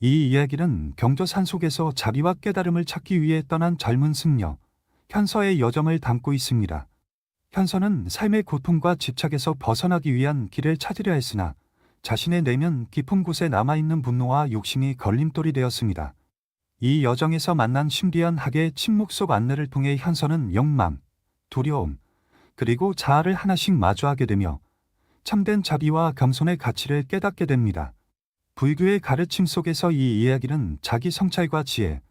이 이야기는 경조산 속에서 자비와 깨달음을 찾기 위해 떠난 젊은 승려, 현서의 여정을 담고 있습니다. 현서는 삶의 고통과 집착에서 벗어나기 위한 길을 찾으려 했으나 자신의 내면 깊은 곳에 남아있는 분노와 욕심이 걸림돌이 되었습니다. 이 여정에서 만난 신비한 학의 침묵 속 안내를 통해 현서는 욕망, 두려움, 그리고 자아를 하나씩 마주하게 되며 참된 자비와 겸손의 가치를 깨닫게 됩니다. 불교의 가르침 속에서 이 이야기는 자기 성찰과 지혜,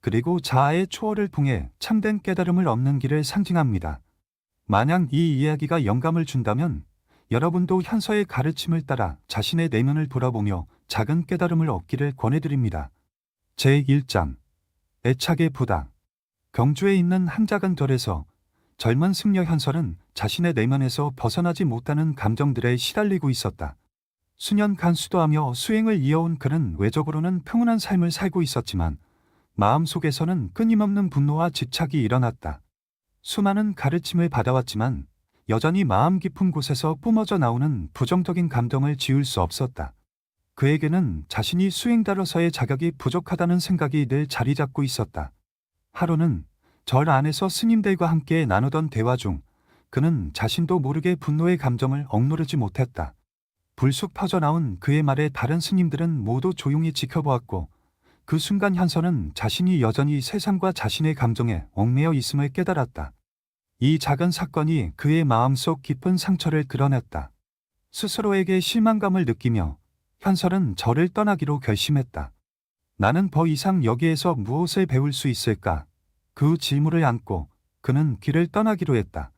그리고 자아의 초월을 통해 참된 깨달음을 얻는 길을 상징합니다. 만약 이 이야기가 영감을 준다면 여러분도 현서의 가르침을 따라 자신의 내면을 돌아보며 작은 깨달음을 얻기를 권해드립니다. 제1장 애착의 부담. 경주에 있는 한 작은 절에서 젊은 승려 현설은 자신의 내면에서 벗어나지 못하는 감정들에 시달리고 있었다. 수년간 수도하며 수행을 이어온 그는 외적으로는 평온한 삶을 살고 있었지만 마음속에서는 끊임없는 분노와 집착이 일어났다. 수많은 가르침을 받아왔지만 여전히 마음 깊은 곳에서 뿜어져 나오는 부정적인 감정을 지울 수 없었다. 그에게는 자신이 수행자로서의 자격이 부족하다는 생각이 늘 자리 잡고 있었다. 하루는 절 안에서 스님들과 함께 나누던 대화 중 그는 자신도 모르게 분노의 감정을 억누르지 못했다. 불쑥 퍼져나온 그의 말에 다른 스님들은 모두 조용히 지켜보았고 그 순간 현서는 자신이 여전히 세상과 자신의 감정에 얽매여 있음을 깨달았다. 이 작은 사건이 그의 마음속 깊은 상처를 드러냈다. 스스로에게 실망감을 느끼며 현설은 절을 떠나기로 결심했다. 나는 더 이상 여기에서 무엇을 배울 수 있을까? 그 질문을 안고 그는 길을 떠나기로 했다.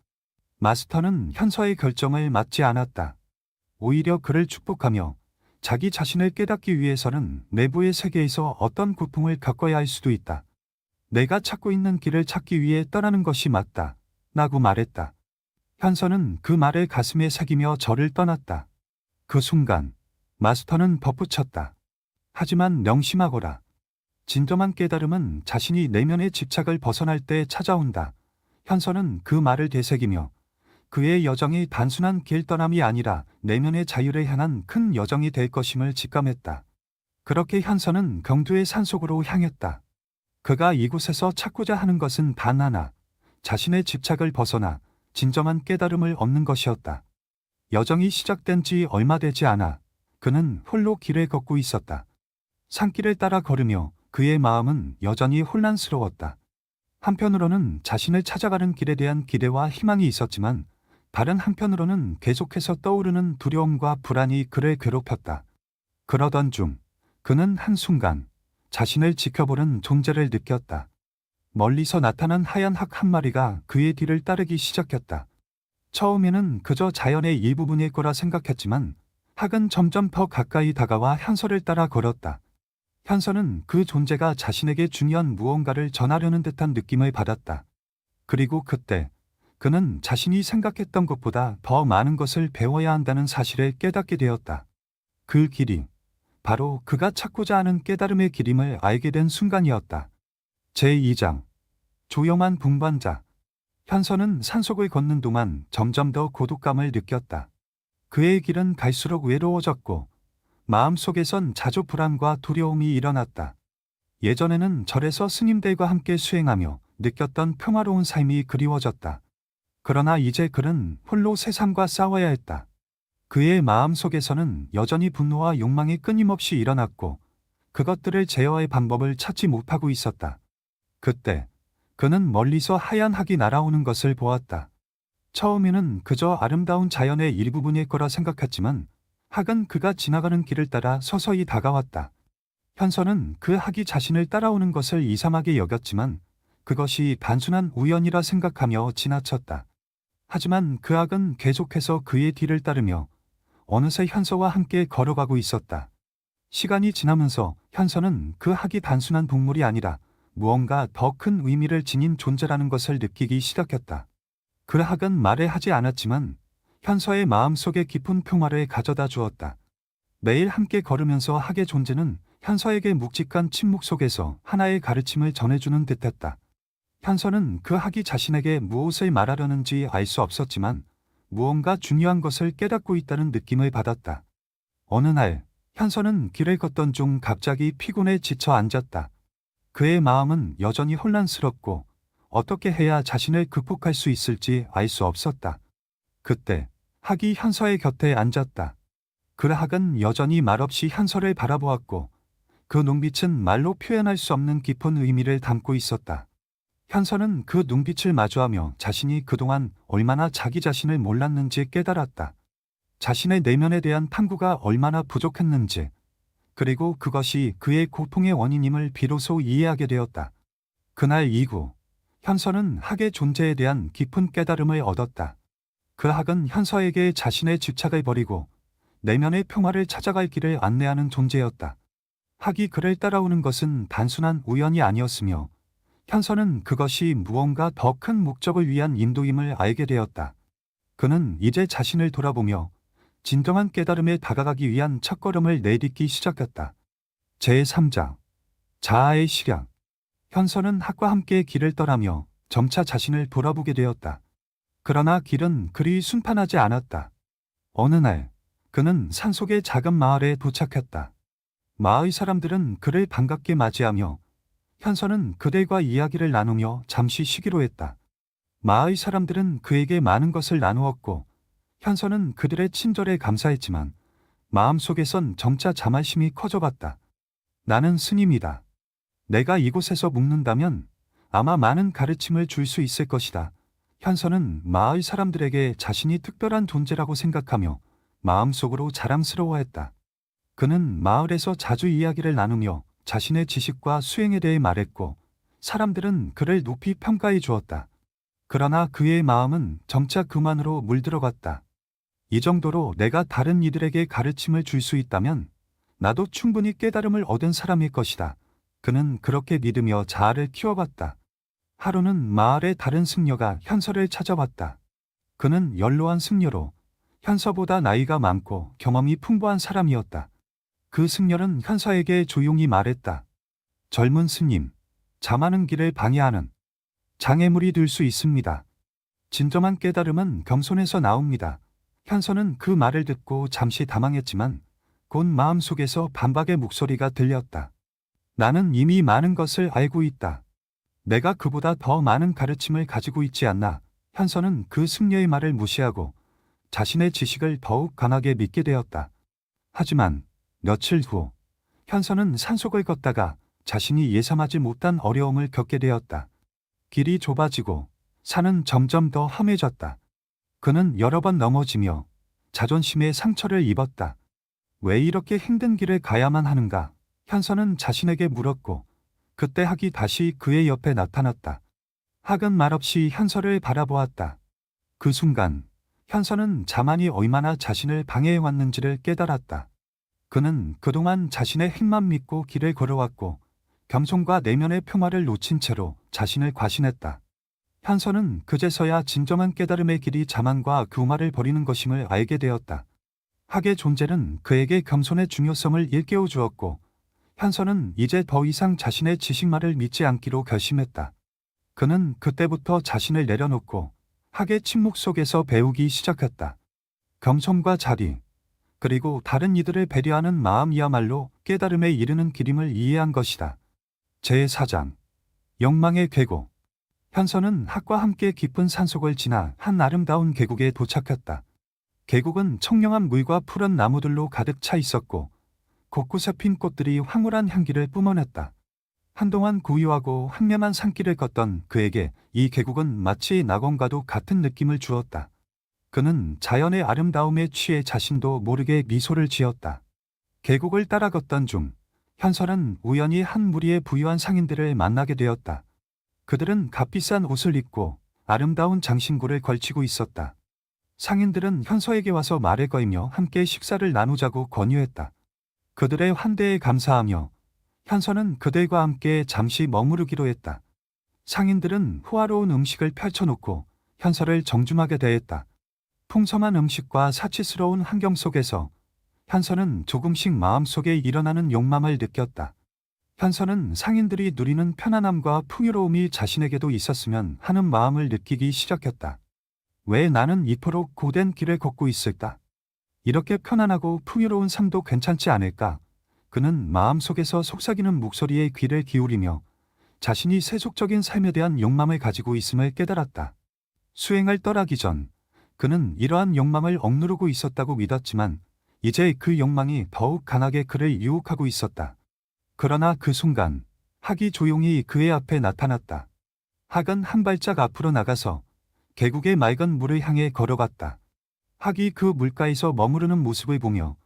마스터는 현서의 결정을 막지 않았다. 오히려 그를 축복하며 자기 자신을 깨닫기 위해서는 내부의 세계에서 어떤 고통을 겪어야 할 수도 있다. 내가 찾고 있는 길을 찾기 위해 떠나는 것이 맞다. 라고 말했다. 현서는 그 말을 가슴에 새기며 절을 떠났다. 그 순간 마스터는 덧붙였다. 하지만 명심하거라. 진정한 깨달음은 자신이 내면의 집착을 벗어날 때 찾아온다. 현서는 그 말을 되새기며 그의 여정이 단순한 길 떠남이 아니라 내면의 자유를 향한 큰 여정이 될 것임을 직감했다. 그렇게 현서는 경주의 산속으로 향했다. 그가 이곳에서 찾고자 하는 것은 단 하나, 자신의 집착을 벗어나 진정한 깨달음을 얻는 것이었다. 여정이 시작된 지 얼마 되지 않아 그는 홀로 길을 걷고 있었다. 산길을 따라 걸으며 그의 마음은 여전히 혼란스러웠다. 한편으로는 자신을 찾아가는 길에 대한 기대와 희망이 있었지만 다른 한편으로는 계속해서 떠오르는 두려움과 불안이 그를 괴롭혔다. 그러던 중 그는 한순간 자신을 지켜보는 존재를 느꼈다. 멀리서 나타난 하얀 학 한 마리가 그의 뒤를 따르기 시작했다. 처음에는 그저 자연의 일부분일 거라 생각했지만 학은 점점 더 가까이 다가와 현서를 따라 걸었다. 현서는 그 존재가 자신에게 중요한 무언가를 전하려는 듯한 느낌을 받았다. 그리고 그때 그는 자신이 생각했던 것보다 더 많은 것을 배워야 한다는 사실을 깨닫게 되었다. 그 길이 바로 그가 찾고자 하는 깨달음의 길임을 알게 된 순간이었다. 제2장 조용한 분반자. 현서는 산속을 걷는 동안 점점 더 고독감을 느꼈다. 그의 길은 갈수록 외로워졌고 마음속에선 자주 불안과 두려움이 일어났다. 예전에는 절에서 스님들과 함께 수행하며 느꼈던 평화로운 삶이 그리워졌다. 그러나 이제 그는 홀로 세상과 싸워야 했다. 그의 마음속에서는 여전히 분노와 욕망이 끊임없이 일어났고 그것들을 제어할 방법을 찾지 못하고 있었다. 그때 그는 멀리서 하얀 학이 날아오는 것을 보았다. 처음에는 그저 아름다운 자연의 일부분일 거라 생각했지만 학은 그가 지나가는 길을 따라 서서히 다가왔다. 현서는 그 학이 자신을 따라오는 것을 이상하게 여겼지만 그것이 단순한 우연이라 생각하며 지나쳤다. 하지만 그 학은 계속해서 그의 뒤를 따르며 어느새 현서와 함께 걸어가고 있었다. 시간이 지나면서 현서는 그 학이 단순한 동물이 아니라 무언가 더 큰 의미를 지닌 존재라는 것을 느끼기 시작했다. 그 학은 말을 하지 않았지만 현서의 마음속에 깊은 평화를 가져다 주었다. 매일 함께 걸으면서 학의 존재는 현서에게 묵직한 침묵 속에서 하나의 가르침을 전해주는 듯했다. 현서는 그 학이 자신에게 무엇을 말하려는지 알 수 없었지만 무언가 중요한 것을 깨닫고 있다는 느낌을 받았다. 어느 날 현서는 길을 걷던 중 갑자기 피곤에 지쳐 앉았다. 그의 마음은 여전히 혼란스럽고 어떻게 해야 자신을 극복할 수 있을지 알 수 없었다. 그때 학이 현서의 곁에 앉았다. 그 학은 여전히 말없이 현서를 바라보았고 그 눈빛은 말로 표현할 수 없는 깊은 의미를 담고 있었다. 현서는 그 눈빛을 마주하며 자신이 그동안 얼마나 자기 자신을 몰랐는지 깨달았다. 자신의 내면에 대한 탐구가 얼마나 부족했는지, 그리고 그것이 그의 고통의 원인임을 비로소 이해하게 되었다. 그날 이후 현서는 학의 존재에 대한 깊은 깨달음을 얻었다. 그 학은 현서에게 자신의 집착을 버리고 내면의 평화를 찾아갈 길을 안내하는 존재였다. 학이 그를 따라오는 것은 단순한 우연이 아니었으며 현서는 그것이 무언가 더 큰 목적을 위한 인도임을 알게 되었다. 그는 이제 자신을 돌아보며 진정한 깨달음에 다가가기 위한 첫걸음을 내딛기 시작했다. 제3장 자아의 시각. 현서는 학과 함께 길을 떠나며 점차 자신을 돌아보게 되었다. 그러나 길은 그리 순탄하지 않았다. 어느 날 그는 산속의 작은 마을에 도착했다. 마을 사람들은 그를 반갑게 맞이하며 현서는 그들과 이야기를 나누며 잠시 쉬기로 했다. 마을 사람들은 그에게 많은 것을 나누었고 현서는 그들의 친절에 감사했지만 마음속에선 점차 자만심이 커져갔다. 나는 스님이다. 내가 이곳에서 묵는다면 아마 많은 가르침을 줄 수 있을 것이다. 현서는 마을 사람들에게 자신이 특별한 존재라고 생각하며 마음속으로 자랑스러워했다. 그는 마을에서 자주 이야기를 나누며 자신의 지식과 수행에 대해 말했고 사람들은 그를 높이 평가해 주었다. 그러나 그의 마음은 점차 그만으로 물들어갔다. 이 정도로 내가 다른 이들에게 가르침을 줄 수 있다면 나도 충분히 깨달음을 얻은 사람일 것이다. 그는 그렇게 믿으며 자아를 키워갔다. 하루는 마을의 다른 승려가 현서를 찾아왔다. 그는 연로한 승려로 현서보다 나이가 많고 경험이 풍부한 사람이었다. 그 승려는 현서에게 조용히 말했다. 젊은 스님, 잠하는 길을 방해하는 장애물이 될 수 있습니다. 진정한 깨달음은 겸손에서 나옵니다. 현서는 그 말을 듣고 잠시 당황했지만 곧 마음속에서 반박의 목소리가 들렸다. 나는 이미 많은 것을 알고 있다. 내가 그보다 더 많은 가르침을 가지고 있지 않나. 현서는 그 승려의 말을 무시하고 자신의 지식을 더욱 강하게 믿게 되었다. 하지만 며칠 후 현서는 산속을 걷다가 자신이 예상하지 못한 어려움을 겪게 되었다. 길이 좁아지고 산은 점점 더 험해졌다. 그는 여러 번 넘어지며 자존심에 상처를 입었다. 왜 이렇게 힘든 길을 가야만 하는가? 현서는 자신에게 물었고 그때 학이 다시 그의 옆에 나타났다. 학은 말없이 현서를 바라보았다. 그 순간 현서는 자만이 얼마나 자신을 방해해왔는지를 깨달았다. 그는 그동안 자신의 힘만 믿고 길을 걸어왔고 겸손과 내면의 평화를 놓친 채로 자신을 과신했다. 현서는 그제서야 진정한 깨달음의 길이 자만과 교만을 버리는 것임을 알게 되었다. 학의 존재는 그에게 겸손의 중요성을 일깨워 주었고 현서는 이제 더 이상 자신의 지식만을 믿지 않기로 결심했다. 그는 그때부터 자신을 내려놓고 학의 침묵 속에서 배우기 시작했다. 겸손과 자리, 그리고 다른 이들을 배려하는 마음이야말로 깨달음에 이르는 길임을 이해한 것이다. 제4장 욕망의 계곡. 현서는 학과 함께 깊은 산속을 지나 한 아름다운 계곡에 도착했다. 계곡은 청량한 물과 푸른 나무들로 가득 차 있었고 곳곳에 핀 꽃들이 황홀한 향기를 뿜어냈다. 한동안 고요하고 황량한 산길을 걷던 그에게 이 계곡은 마치 낙원과도 같은 느낌을 주었다. 그는 자연의 아름다움에 취해 자신도 모르게 미소를 지었다. 계곡을 따라 걷던 중 현서는 우연히 한 무리의 부유한 상인들을 만나게 되었다. 그들은 값비싼 옷을 입고 아름다운 장신구를 걸치고 있었다. 상인들은 현서에게 와서 말을 걸며 함께 식사를 나누자고 권유했다. 그들의 환대에 감사하며 현서는 그들과 함께 잠시 머무르기로 했다. 상인들은 호화로운 음식을 펼쳐놓고 현서를 정중하게 대했다. 풍성한 음식과 사치스러운 환경 속에서 현서는 조금씩 마음속에 일어나는 욕망을 느꼈다. 현서는 상인들이 누리는 편안함과 풍요로움이 자신에게도 있었으면 하는 마음을 느끼기 시작했다. 왜 나는 이토록 고된 길을 걷고 있을까? 이렇게 편안하고 풍요로운 삶도 괜찮지 않을까? 그는 마음속에서 속삭이는 목소리에 귀를 기울이며 자신이 세속적인 삶에 대한 욕망을 가지고 있음을 깨달았다. 수행을 떠나기 전 그는 이러한 욕망을 억누르고 있었다고 믿었지만 이제 그 욕망이 더욱 강하게 그를 유혹하고 있었다. 그러나 그 순간 학이 조용히 그의 앞에 나타났다. 학은 한 발짝 앞으로 나가서 계곡의 맑은 물을 향해 걸어갔다. 학이 그 물가에서 머무르는 모습을 보며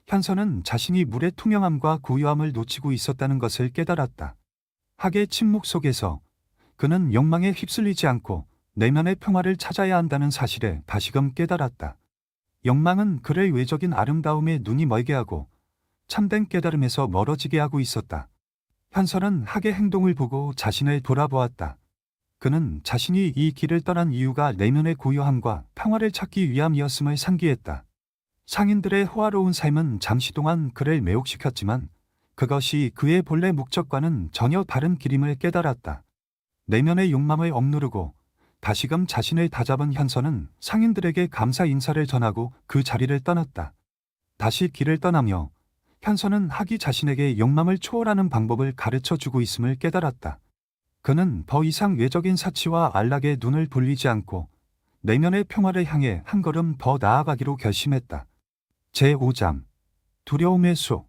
현서는 자신이 물의 투명함과 고요함을 놓치고 있었다는 것을 깨달았다. 학의 침묵 속에서 그는 욕망에 휩쓸리지 않고 내면의 평화를 찾아야 한다는 사실을 다시금 깨달았다. 욕망은 그를 외적인 아름다움에 눈이 멀게 하고 참된 깨달음에서 멀어지게 하고 있었다. 현서는 학의 행동을 보고 자신을 돌아보았다. 그는 자신이 이 길을 떠난 이유가 내면의 고요함과 평화를 찾기 위함이었음을 상기했다. 상인들의 호화로운 삶은 잠시 동안 그를 매혹시켰지만 그것이 그의 본래 목적과는 전혀 다른 길임을 깨달았다. 내면의 욕망을 억누르고 다시금 자신을 다잡은 현서는 상인들에게 감사 인사를 전하고 그 자리를 떠났다. 다시 길을 떠나며 현서는 학이 자신에게 욕망을 초월하는 방법을 가르쳐 주고 있음을 깨달았다. 그는 더 이상 외적인 사치와 안락에 눈을 돌리지 않고 내면의 평화를 향해 한 걸음 더 나아가기로 결심했다. 제5장 두려움의 숲.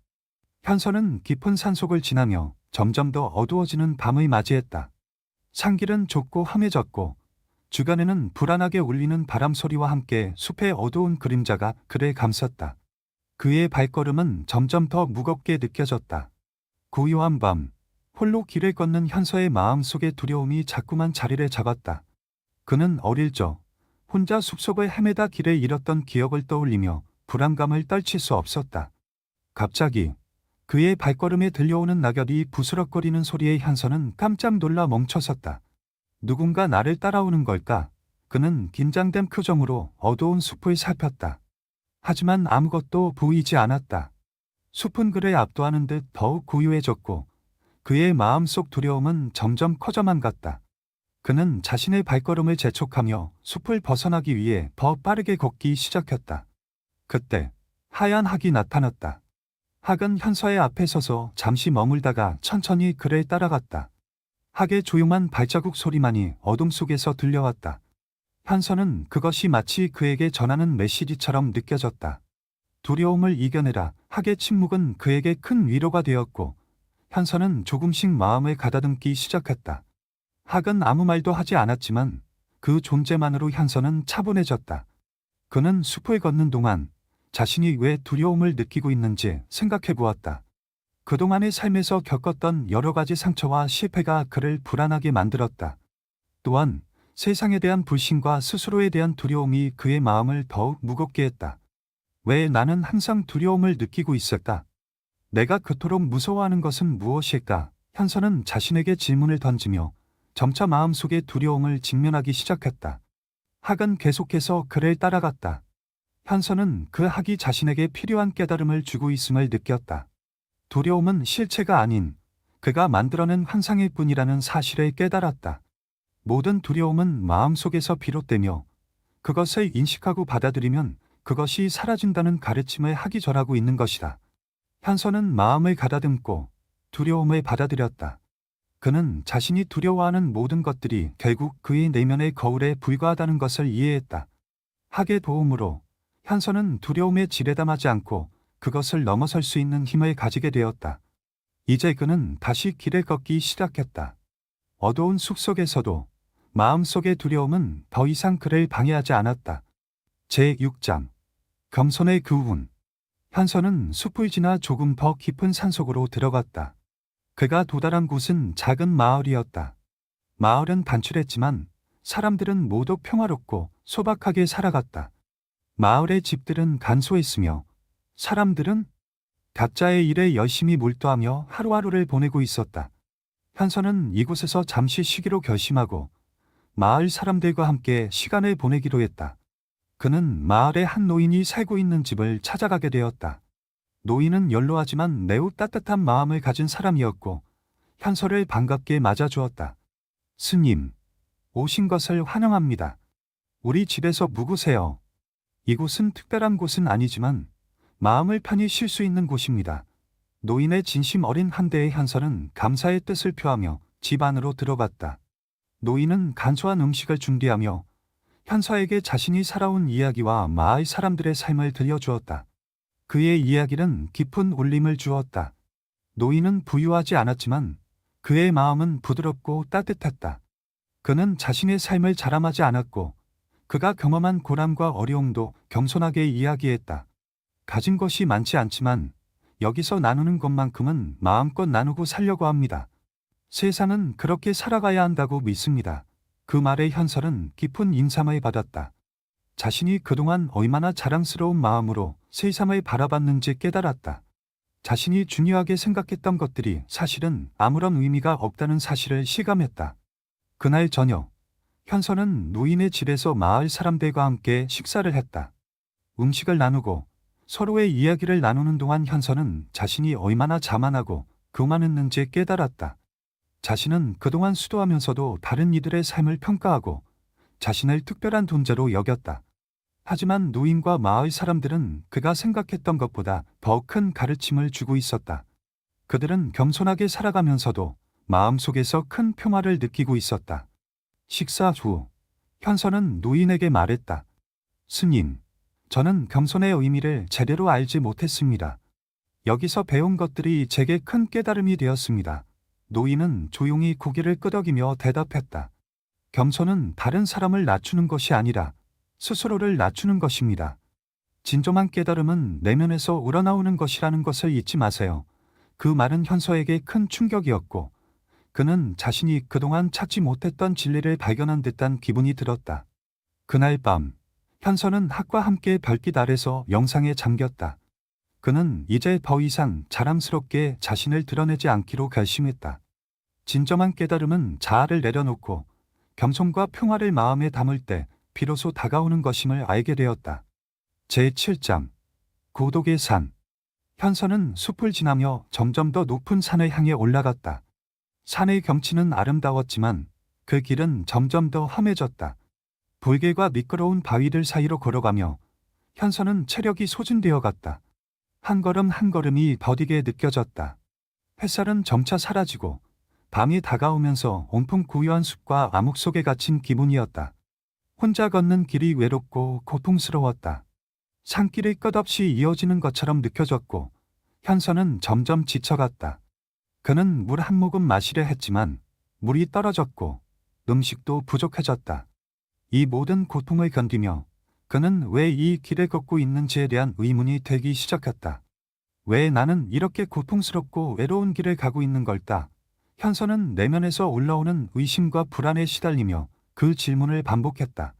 현서는 깊은 산속을 지나며 점점 더 어두워지는 밤을 맞이했다. 산길은 좁고 험해졌고 주변에는 불안하게 울리는 바람 소리와 함께 숲의 어두운 그림자가 그를 감쌌다. 그의 발걸음은 점점 더 무겁게 느껴졌다. 고요한 밤, 홀로 길을 걷는 현서의 마음속의 두려움이 자꾸만 자리를 잡았다. 그는 어릴 적 혼자 숲속을 헤매다 길을 잃었던 기억을 떠올리며 불안감을 떨칠 수 없었다. 갑자기 그의 발걸음에 들려오는 낙엽이 부스럭거리는 소리에 현서는 깜짝 놀라 멈춰섰다. 누군가 나를 따라오는 걸까? 그는 긴장된 표정으로 어두운 숲을 살폈다. 하지만 아무것도 보이지 않았다. 숲은 그를 압도하는 듯 더욱 고요해졌고 그의 마음속 두려움은 점점 커져만 갔다. 그는 자신의 발걸음을 재촉하며 숲을 벗어나기 위해 더 빠르게 걷기 시작했다. 그때 하얀 학이 나타났다. 학은 현서의 앞에 서서 잠시 머물다가 천천히 그를 따라갔다. 학의 조용한 발자국 소리만이 어둠 속에서 들려왔다. 현서는 그것이 마치 그에게 전하는 메시지처럼 느껴졌다. 두려움을 이겨내라. 학의 침묵은 그에게 큰 위로가 되었고 현서는 조금씩 마음을 가다듬기 시작했다. 학은 아무 말도 하지 않았지만 그 존재만으로 현서는 차분해졌다. 그는 숲을 걷는 동안 자신이 왜 두려움을 느끼고 있는지 생각해 보았다. 그동안의 삶에서 겪었던 여러 가지 상처와 실패가 그를 불안하게 만들었다. 또한 세상에 대한 불신과 스스로에 대한 두려움이 그의 마음을 더욱 무겁게 했다. 왜 나는 항상 두려움을 느끼고 있을까? 내가 그토록 무서워하는 것은 무엇일까? 현서는 자신에게 질문을 던지며 점차 마음속의 두려움을 직면하기 시작했다. 학은 계속해서 그를 따라갔다. 현서는 그 학이 자신에게 필요한 깨달음을 주고 있음을 느꼈다. 두려움은 실체가 아닌 그가 만들어낸 환상일 뿐이라는 사실을 깨달았다. 모든 두려움은 마음속에서 비롯되며 그것을 인식하고 받아들이면 그것이 사라진다는 가르침을 학이 전하고 있는 것이다. 현서는 마음을 가다듬고 두려움을 받아들였다. 그는 자신이 두려워하는 모든 것들이 결국 그의 내면의 거울에 불과하다는 것을 이해했다. 학의 도움으로 현서는 두려움에 지레담하지 않고 그것을 넘어설 수 있는 힘을 가지게 되었다. 이제 그는 다시 길을 걷기 시작했다. 어두운 숲속에서도 마음속의 두려움은 더 이상 그를 방해하지 않았다. 제6장 겸손의 교훈. 현서는 숲을 지나 조금 더 깊은 산속으로 들어갔다. 그가 도달한 곳은 작은 마을이었다. 마을은 단출했지만 사람들은 모두 평화롭고 소박하게 살아갔다. 마을의 집들은 간소했으며 사람들은 각자의 일에 열심히 몰두하며 하루하루를 보내고 있었다. 현서는 이곳에서 잠시 쉬기로 결심하고 마을 사람들과 함께 시간을 보내기로 했다. 그는 마을의 한 노인이 살고 있는 집을 찾아가게 되었다. 노인은 연로하지만 매우 따뜻한 마음을 가진 사람이었고 현서를 반갑게 맞아주었다. 스님, 오신 것을 환영합니다. 우리 집에서 묵으세요. 이곳은 특별한 곳은 아니지만 마음을 편히 쉴 수 있는 곳입니다. 노인의 진심 어린 한대의 현서는 감사의 뜻을 표하며 집 안으로 들어갔다. 노인은 간소한 음식을 준비하며 현서에게 자신이 살아온 이야기와 마을 사람들의 삶을 들려주었다. 그의 이야기는 깊은 울림을 주었다. 노인은 부유하지 않았지만 그의 마음은 부드럽고 따뜻했다. 그는 자신의 삶을 자랑하지 않았고 그가 경험한 고난과 어려움도 겸손하게 이야기했다. 가진 것이 많지 않지만 여기서 나누는 것만큼은 마음껏 나누고 살려고 합니다. 세상은 그렇게 살아가야 한다고 믿습니다. 그 말에 현설은 깊은 인상을 받았다. 자신이 그동안 얼마나 자랑스러운 마음으로 세상을 바라봤는지 깨달았다. 자신이 중요하게 생각했던 것들이 사실은 아무런 의미가 없다는 사실을 실감했다. 그날 저녁, 현서는 노인의 집에서 마을 사람들과 함께 식사를 했다. 음식을 나누고 서로의 이야기를 나누는 동안 현서는 자신이 얼마나 자만하고 교만했는지 깨달았다. 자신은 그동안 수도하면서도 다른 이들의 삶을 평가하고 자신을 특별한 존재로 여겼다. 하지만 노인과 마을 사람들은 그가 생각했던 것보다 더 큰 가르침을 주고 있었다. 그들은 겸손하게 살아가면서도 마음속에서 큰 평화를 느끼고 있었다. 식사 후, 현서는 노인에게 말했다. 스님, 저는 겸손의 의미를 제대로 알지 못했습니다. 여기서 배운 것들이 제게 큰 깨달음이 되었습니다. 노인은 조용히 고개를 끄덕이며 대답했다. 겸손은 다른 사람을 낮추는 것이 아니라 스스로를 낮추는 것입니다. 진정한 깨달음은 내면에서 우러나오는 것이라는 것을 잊지 마세요. 그 말은 현서에게 큰 충격이었고 그는 자신이 그동안 찾지 못했던 진리를 발견한 듯한 기분이 들었다. 그날 밤, 현서는 학과 함께 별빛 아래서 영상에 잠겼다. 그는 이제 더 이상 자랑스럽게 자신을 드러내지 않기로 결심했다. 진정한 깨달음은 자아를 내려놓고 겸손과 평화를 마음에 담을 때 비로소 다가오는 것임을 알게 되었다. 제7장 고독의 산. 현서는 숲을 지나며 점점 더 높은 산을 향해 올라갔다. 산의 경치는 아름다웠지만 그 길은 점점 더 험해졌다. 불길과 미끄러운 바위들 사이로 걸어가며 현서는 체력이 소진되어 갔다. 한 걸음 한 걸음이 더디게 느껴졌다. 햇살은 점차 사라지고 밤이 다가오면서 온통 고요한 숲과 암흑 속에 갇힌 기분이었다. 혼자 걷는 길이 외롭고 고통스러웠다. 산길이 끝없이 이어지는 것처럼 느껴졌고 현서는 점점 지쳐갔다. 그는 물 한 모금 마시려 했지만 물이 떨어졌고 음식도 부족해졌다. 이 모든 고통을 견디며 그는 왜 이 길을 걷고 있는지에 대한 의문이 들기 시작했다. 왜 나는 이렇게 고통스럽고 외로운 길을 가고 있는 걸까? 현서는 내면에서 올라오는 의심과 불안에 시달리며 그 질문을 반복했다.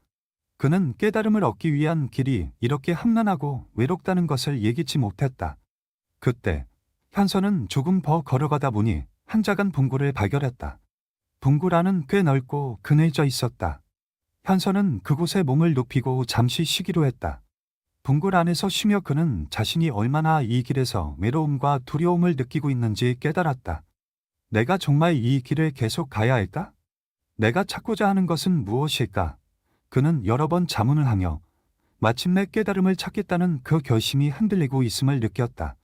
그는 깨달음을 얻기 위한 길이 이렇게 험난하고 외롭다는 것을 예기치 못했다. 그때 현서는 조금 더 걸어가다 보니 한 작은 봉구를 발견했다. 봉굴 안은 꽤 넓고 그늘져 있었다. 현서는 그곳에 몸을 눕히고 잠시 쉬기로 했다. 봉굴 안에서 쉬며 그는 자신이 얼마나 이 길에서 외로움과 두려움을 느끼고 있는지 깨달았다. 내가 정말 이 길을 계속 가야 할까? 내가 찾고자 하는 것은 무엇일까? 그는 여러 번 자문을 하며 마침내 깨달음을 찾겠다는 그 결심이 흔들리고 있음을 느꼈다.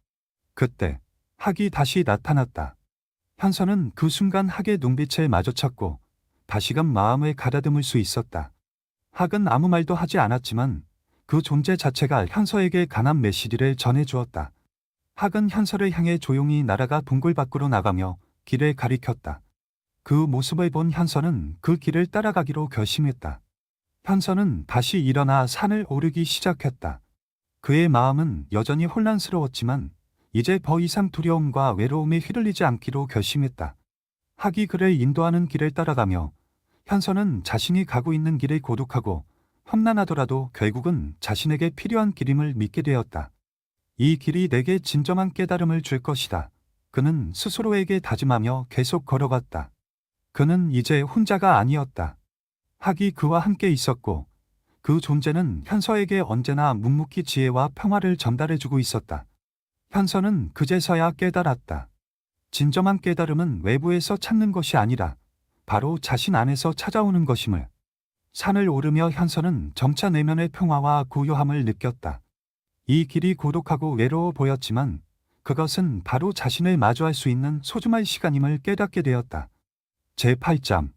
그때 학이 다시 나타났다. 현서는 그 순간 학의 눈빛을 마주쳤고 다시금 마음을 가다듬을 수 있었다. 학은 아무 말도 하지 않았지만 그 존재 자체가 현서에게 강한 메시지를 전해주었다. 학은 현서를 향해 조용히 날아가 동굴 밖으로 나가며 길을 가리켰다. 그 모습을 본 현서는 그 길을 따라가기로 결심했다. 현서는 다시 일어나 산을 오르기 시작했다. 그의 마음은 여전히 혼란스러웠지만 이제 더 이상 두려움과 외로움에 휘둘리지 않기로 결심했다. 학이 그를 인도하는 길을 따라가며 현서는 자신이 가고 있는 길이 고독하고 험난하더라도 결국은 자신에게 필요한 길임을 믿게 되었다. 이 길이 내게 진정한 깨달음을 줄 것이다. 그는 스스로에게 다짐하며 계속 걸어갔다. 그는 이제 혼자가 아니었다. 학이 그와 함께 있었고 그 존재는 현서에게 언제나 묵묵히 지혜와 평화를 전달해주고 있었다. 현서는 그제서야 깨달았다. 진정한 깨달음은 외부에서 찾는 것이 아니라 바로 자신 안에서 찾아오는 것임을. 산을 오르며 현서는 점차 내면의 평화와 고요함을 느꼈다. 이 길이 고독하고 외로워 보였지만 그것은 바로 자신을 마주할 수 있는 소중한 시간임을 깨닫게 되었다. 제8장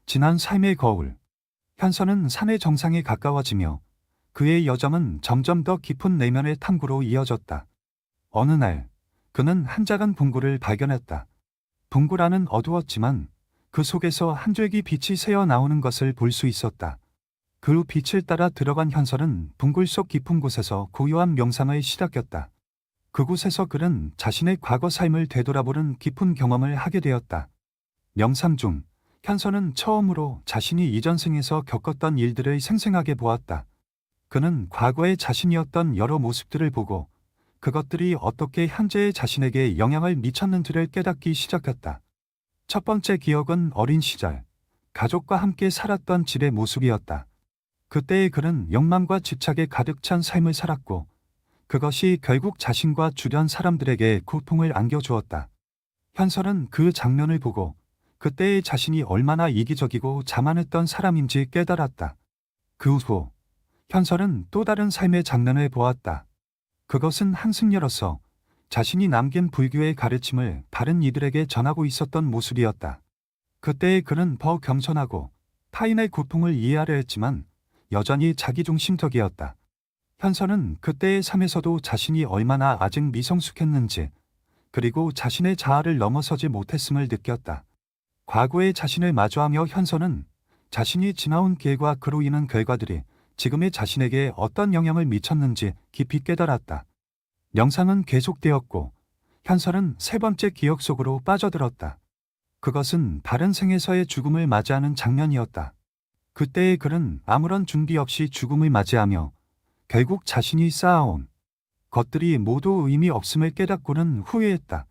지난 삶의 거울. 현서는 산의 정상에 가까워지며 그의 여정은 점점 더 깊은 내면의 탐구로 이어졌다. 어느 날 그는 한 작은 분구를 발견했다. 분구 안은 어두웠지만 그 속에서 한 줄기 빛이 새어 나오는 것을 볼 수 있었다. 그 빛을 따라 들어간 현설은 분굴 속 깊은 곳에서 고요한 명상을 시작했다. 그곳에서 그는 자신의 과거 삶을 되돌아보는 깊은 경험을 하게 되었다. 명상 중 현설은 처음으로 자신이 이전 생에서 겪었던 일들을 생생하게 보았다. 그는 과거의 자신이었던 여러 모습들을 보고 그것들이 어떻게 현재의 자신에게 영향을 미쳤는지를 깨닫기 시작했다. 첫 번째 기억은 어린 시절, 가족과 함께 살았던 집의 모습이었다. 그때의 그는 욕망과 집착에 가득 찬 삶을 살았고 그것이 결국 자신과 주변 사람들에게 고통을 안겨주었다. 현설은 그 장면을 보고 그때의 자신이 얼마나 이기적이고 자만했던 사람인지 깨달았다. 그 후 현설은 또 다른 삶의 장면을 보았다. 그것은 한 승려로서 자신이 남긴 불교의 가르침을 다른 이들에게 전하고 있었던 모습이었다. 그때의 그는 더 겸손하고 타인의 고통을 이해하려 했지만 여전히 자기중심적이었다. 현설은 그때의 삶에서도 자신이 얼마나 아직 미성숙했는지 그리고 자신의 자아를 넘어서지 못했음을 느꼈다. 과거의 자신을 마주하며 현설은 자신이 지나온 길과 그로 인한 결과들이 지금의 자신에게 어떤 영향을 미쳤는지 깊이 깨달았다. 명상은 계속되었고 현설은 세 번째 기억 속으로 빠져들었다. 그것은 다른 생에서의 죽음을 맞이하는 장면이었다. 그때의 그는 아무런 준비 없이 죽음을 맞이하며 결국 자신이 쌓아온 것들이 모두 의미 없음을 깨닫고는 후회했다.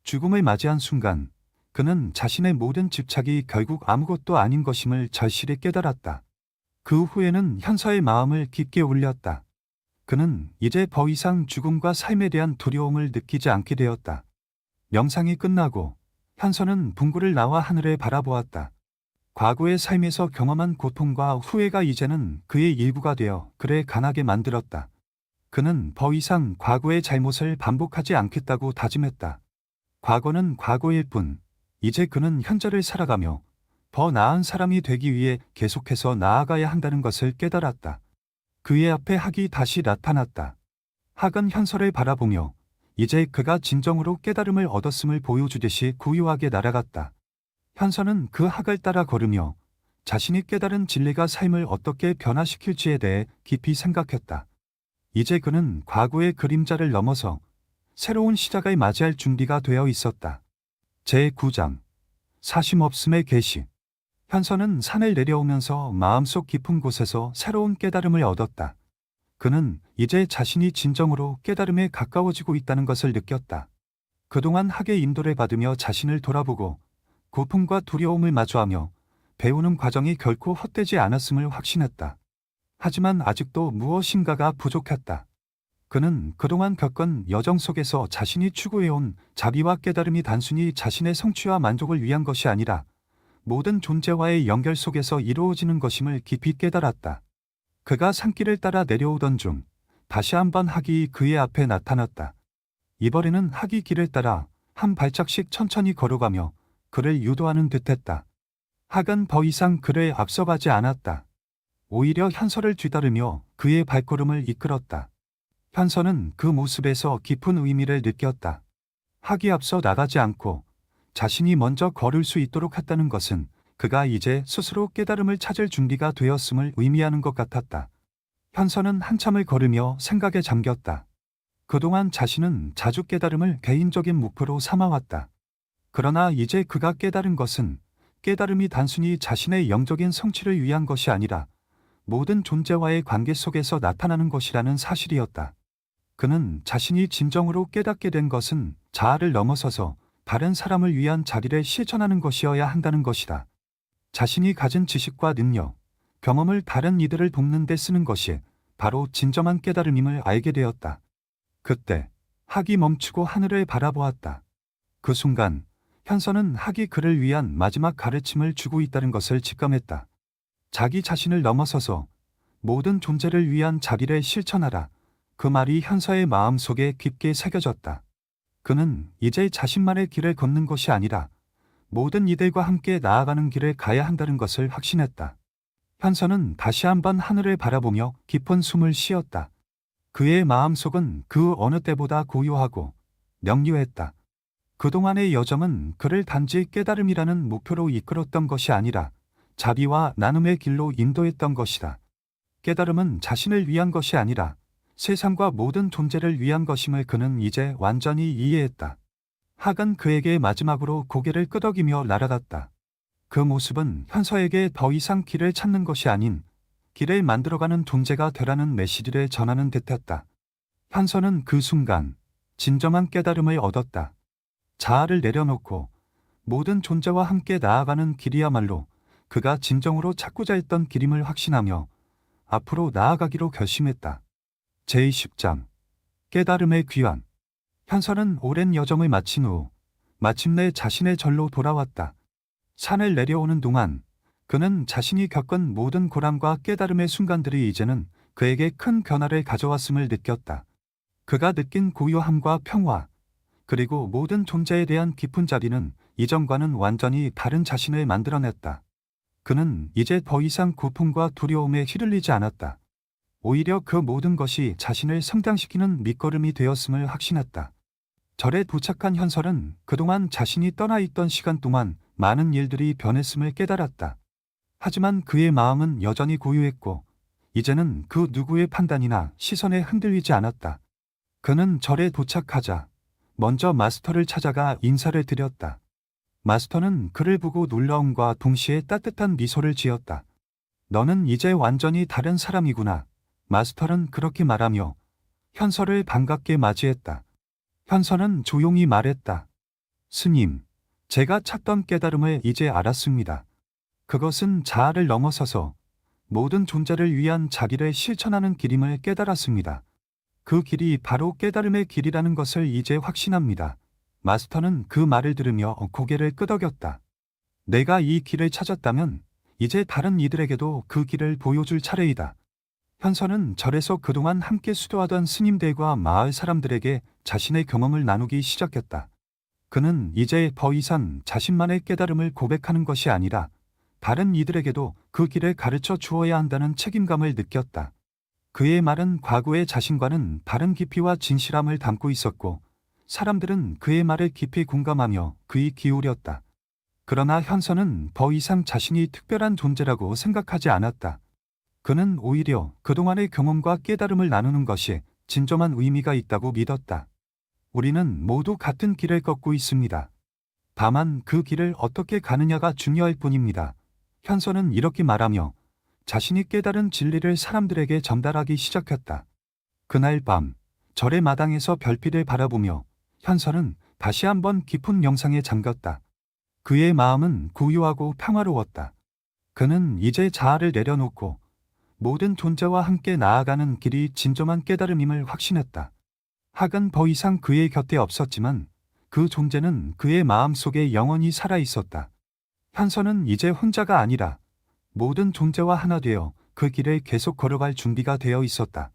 죽음을 맞이한 순간 그는 자신의 모든 집착이 결국 아무것도 아닌 것임을 절실히 깨달았다. 그 후에는 현서의 마음을 깊게 울렸다. 그는 이제 더 이상 죽음과 삶에 대한 두려움을 느끼지 않게 되었다. 명상이 끝나고 현서는 분구를 나와 하늘을 바라보았다. 과거의 삶에서 경험한 고통과 후회가 이제는 그의 일부가 되어 그를 강하게 만들었다. 그는 더 이상 과거의 잘못을 반복하지 않겠다고 다짐했다. 과거는 과거일 뿐, 이제 그는 현재를 살아가며 더 나은 사람이 되기 위해 계속해서 나아가야 한다는 것을 깨달았다. 그의 앞에 학이 다시 나타났다. 학은 현설을 바라보며 이제 그가 진정으로 깨달음을 얻었음을 보여주듯이 고요하게 날아갔다. 현설은 그 학을 따라 걸으며 자신이 깨달은 진리가 삶을 어떻게 변화시킬지에 대해 깊이 생각했다. 이제 그는 과거의 그림자를 넘어서 새로운 시작을 맞이할 준비가 되어 있었다. 제9장 사심없음의 계시. 현서는 산을 내려오면서 마음속 깊은 곳에서 새로운 깨달음을 얻었다. 그는 이제 자신이 진정으로 깨달음에 가까워지고 있다는 것을 느꼈다. 그동안 학의 인도를 받으며 자신을 돌아보고 고통과 두려움을 마주하며 배우는 과정이 결코 헛되지 않았음을 확신했다. 하지만 아직도 무엇인가가 부족했다. 그는 그동안 겪은 여정 속에서 자신이 추구해온 자비와 깨달음이 단순히 자신의 성취와 만족을 위한 것이 아니라 모든 존재와의 연결 속에서 이루어지는 것임을 깊이 깨달았다. 그가 산길을 따라 내려오던 중 다시 한번 학이 그의 앞에 나타났다. 이번에는 학이 길을 따라 한 발짝씩 천천히 걸어가며 그를 유도하는 듯했다. 학은 더 이상 그를 앞서가지 않았다. 오히려 현서를 뒤따르며 그의 발걸음을 이끌었다. 현서는 그 모습에서 깊은 의미를 느꼈다. 학이 앞서 나가지 않고 자신이 먼저 걸을 수 있도록 했다는 것은 그가 이제 스스로 깨달음을 찾을 준비가 되었음을 의미하는 것 같았다. 현서는 한참을 걸으며 생각에 잠겼다. 그동안 자신은 자주 깨달음을 개인적인 목표로 삼아왔다. 그러나 이제 그가 깨달은 것은 깨달음이 단순히 자신의 영적인 성취를 위한 것이 아니라 모든 존재와의 관계 속에서 나타나는 것이라는 사실이었다. 그는 자신이 진정으로 깨닫게 된 것은 자아를 넘어서서 다른 사람을 위한 자리를 실천하는 것이어야 한다는 것이다. 자신이 가진 지식과 능력, 경험을 다른 이들을 돕는 데 쓰는 것이 바로 진정한 깨달음임을 알게 되었다. 그때 학이 멈추고 하늘을 바라보았다. 그 순간 현서는 학이 그를 위한 마지막 가르침을 주고 있다는 것을 직감했다. 자기 자신을 넘어서서 모든 존재를 위한 자비를 실천하라. 그 말이 현서의 마음속에 깊게 새겨졌다. 그는 이제 자신만의 길을 걷는 것이 아니라 모든 이들과 함께 나아가는 길을 가야 한다는 것을 확신했다. 현서는 다시 한번 하늘을 바라보며 깊은 숨을 쉬었다. 그의 마음속은 그 어느 때보다 고요하고 명료했다. 그동안의 여정은 그를 단지 깨달음이라는 목표로 이끌었던 것이 아니라 자비와 나눔의 길로 인도했던 것이다. 깨달음은 자신을 위한 것이 아니라 세상과 모든 존재를 위한 것임을 그는 이제 완전히 이해했다. 학은 그에게 마지막으로 고개를 끄덕이며 날아갔다. 그 모습은 현서에게 더 이상 길을 찾는 것이 아닌 길을 만들어가는 존재가 되라는 메시지를 전하는 듯했다. 현서는 그 순간 진정한 깨달음을 얻었다. 자아를 내려놓고 모든 존재와 함께 나아가는 길이야말로 그가 진정으로 찾고자 했던 길임을 확신하며 앞으로 나아가기로 결심했다. 제20장 깨달음의 귀환. 현서는 오랜 여정을 마친 후 마침내 자신의 절로 돌아왔다. 산을 내려오는 동안 그는 자신이 겪은 모든 고난과 깨달음의 순간들이 이제는 그에게 큰 변화를 가져왔음을 느꼈다. 그가 느낀 고요함과 평화, 그리고 모든 존재에 대한 깊은 자비는 이전과는 완전히 다른 자신을 만들어냈다. 그는 이제 더 이상 고통과 두려움에 휘둘리지 않았다. 오히려 그 모든 것이 자신을 성장시키는 밑거름이 되었음을 확신했다. 절에 도착한 현설은 그동안 자신이 떠나 있던 시간 동안 많은 일들이 변했음을 깨달았다. 하지만 그의 마음은 여전히 고요했고 이제는 그 누구의 판단이나 시선에 흔들리지 않았다. 그는 절에 도착하자 먼저 마스터를 찾아가 인사를 드렸다. 마스터는 그를 보고 놀라움과 동시에 따뜻한 미소를 지었다. 너는 이제 완전히 다른 사람이구나. 마스터는 그렇게 말하며 현서를 반갑게 맞이했다. 현서는 조용히 말했다. 스님, 제가 찾던 깨달음을 이제 알았습니다. 그것은 자아를 넘어서서 모든 존재를 위한 자비를 실천하는 길임을 깨달았습니다. 그 길이 바로 깨달음의 길이라는 것을 이제 확신합니다. 마스터는 그 말을 들으며 고개를 끄덕였다. 내가 이 길을 찾았다면 이제 다른 이들에게도 그 길을 보여줄 차례이다. 현서는 절에서 그동안 함께 수도하던 스님들과 마을 사람들에게 자신의 경험을 나누기 시작했다. 그는 이제 더 이상 자신만의 깨달음을 고백하는 것이 아니라 다른 이들에게도 그 길을 가르쳐 주어야 한다는 책임감을 느꼈다. 그의 말은 과거의 자신과는 다른 깊이와 진실함을 담고 있었고 사람들은 그의 말에 깊이 공감하며 귀 기울였다. 그러나 현서는 더 이상 자신이 특별한 존재라고 생각하지 않았다. 그는 오히려 그동안의 경험과 깨달음을 나누는 것이 진정한 의미가 있다고 믿었다. 우리는 모두 같은 길을 걷고 있습니다. 다만 그 길을 어떻게 가느냐가 중요할 뿐입니다. 현서는 이렇게 말하며 자신이 깨달은 진리를 사람들에게 전달하기 시작했다. 그날 밤 절의 마당에서 별빛을 바라보며 현서는 다시 한번 깊은 명상에 잠겼다. 그의 마음은 고요하고 평화로웠다. 그는 이제 자아를 내려놓고 모든 존재와 함께 나아가는 길이 진정한 깨달음임을 확신했다. 학은 더 이상 그의 곁에 없었지만 그 존재는 그의 마음속에 영원히 살아있었다. 현서는 이제 혼자가 아니라 모든 존재와 하나 되어 그 길을 계속 걸어갈 준비가 되어 있었다.